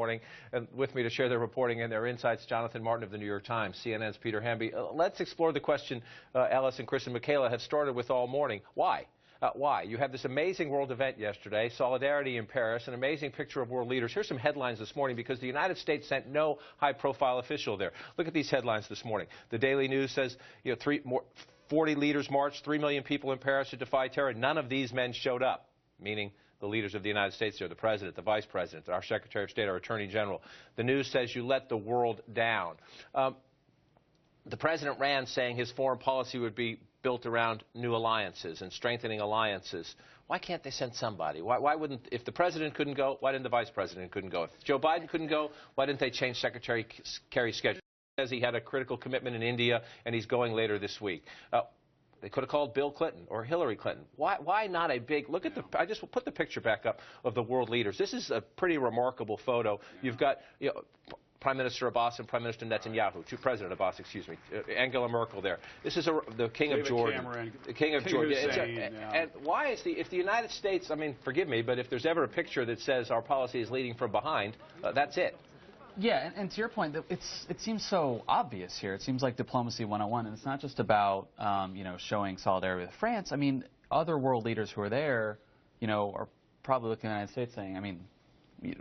Morning, and with me to share their reporting and their insights, Jonathan Martin of the New York Times, CNN's Peter Hamby. Let's explore the question Alice and Chris and Michaela have started with all morning. Why? Why? You had this amazing world event yesterday, Solidarity in Paris, an amazing picture of world leaders. Here's some headlines this morning because the United States sent no high-profile official there. Look at these headlines this morning. The Daily News says, 40 leaders marched, 3 million people in Paris to defy terror. None of these men showed up, meaning the leaders of the United States there, the President, the Vice President, our Secretary of State, our Attorney General. The news says you let the world down. The President ran saying his foreign policy would be built around new alliances and strengthening alliances. Why can't they send somebody? Why wouldn't, if the President couldn't go, why didn't the Vice President couldn't go? If Joe Biden couldn't go, why didn't they change Secretary Kerry's schedule? He says he had a critical commitment in India and he's going later this week. They could have called Bill Clinton or Hillary Clinton. Why not a big, look at the, I just put the picture back up of the world leaders. This is a pretty remarkable photo. You've got, Prime Minister Abbas and Prime Minister Netanyahu, President Abbas, excuse me, Angela Merkel there. This is the King of Jordan. Cameron, the King of Jordan. Hussein, and why is if the United States, I mean, forgive me, but if there's ever a picture that says our policy is leading from behind, that's it. Yeah, and to your point, it seems so obvious here. It seems like diplomacy 101, and it's not just about showing solidarity with France. I mean, other world leaders who are there, are probably looking at the United States saying, I mean,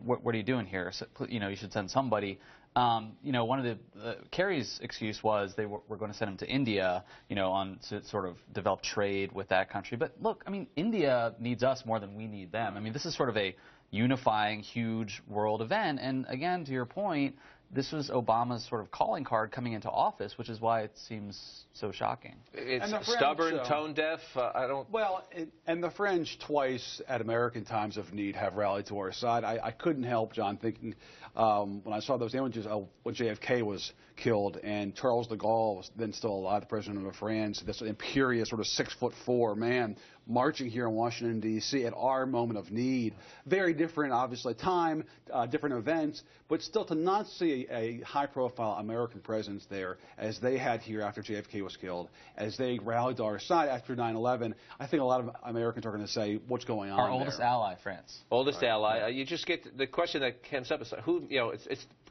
what are you doing here? So, you should send somebody. One of the Kerry's excuse was they were going to send him to India, to sort of develop trade with that country. But look, I mean, India needs us more than we need them. I mean, this is sort of a unifying, huge world event. And again, to your point, this was Obama's sort of calling card coming into office, which is why it seems so shocking. It's stubborn, tone deaf. I don't. Well, and the French twice at American times of need have rallied to our side. I couldn't help, John, thinking when I saw those images of when JFK was killed and Charles de Gaulle was then still alive, the president of France, this imperious sort of 6'4" man marching here in Washington, D.C. at our moment of need. Very different, obviously, time, different events, but still to not see a high-profile American presence there as they had here after JFK was killed, as they rallied to our side after 9/11, I think a lot of Americans are going to say, what's going on Our oldest ally, France. Oldest ally. You just get the question that comes up is who,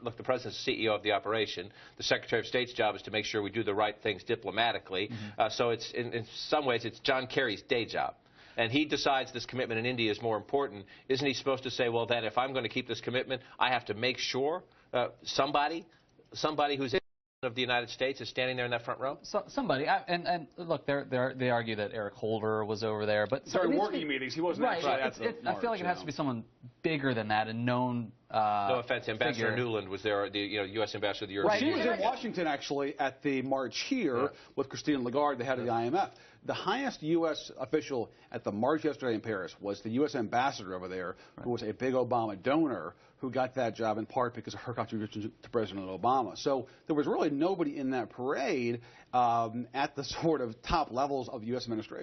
look, the President's CEO of the operation. The Secretary of State's job is to make sure we do the right things diplomatically. So it's, in some ways, it's John Kerry's day job. And he decides this commitment in India is more important. Isn't he supposed to say, well, then, if I'm going to keep this commitment, I have to make sure somebody who's of the United States is standing there in that front row? Somebody. And look, they argue that Eric Holder was over there. But sorry, working meetings. He wasn't right. I feel like it has to be someone bigger than that and known. No offense, Ambassador Nuland was there, the U.S. Ambassador to the European Union. She was in Washington, actually, at the march here with Christine Lagarde, the head of the IMF. The highest U.S. official at the march yesterday in Paris was the U.S. ambassador over there, who was a big Obama donor, who got that job in part because of her contribution to President Obama. So there was really nobody in that parade at the sort of top levels of the U.S. administration.